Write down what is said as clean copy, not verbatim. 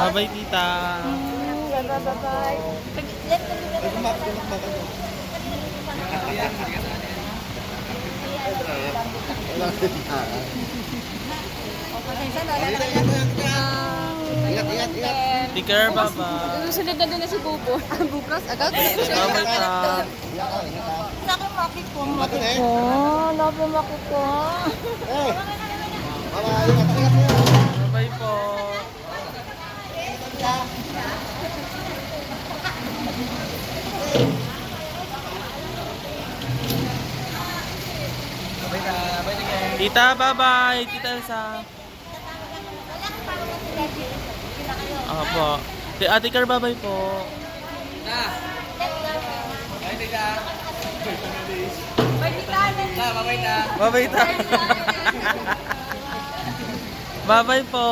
Bye-bye, tita. Bye-bye. Take care, bye-bye. Susunod na doon na si Bubo. Bukas? Agad? Bye-bye, ta. Laki makit ko. Makit ko. Laki makit ko. Bye-bye po. Tita, bye-bye. Tita Elsa. Opo. Ate Car, bye-bye po. Bye-bye, ta. Bye-bye po.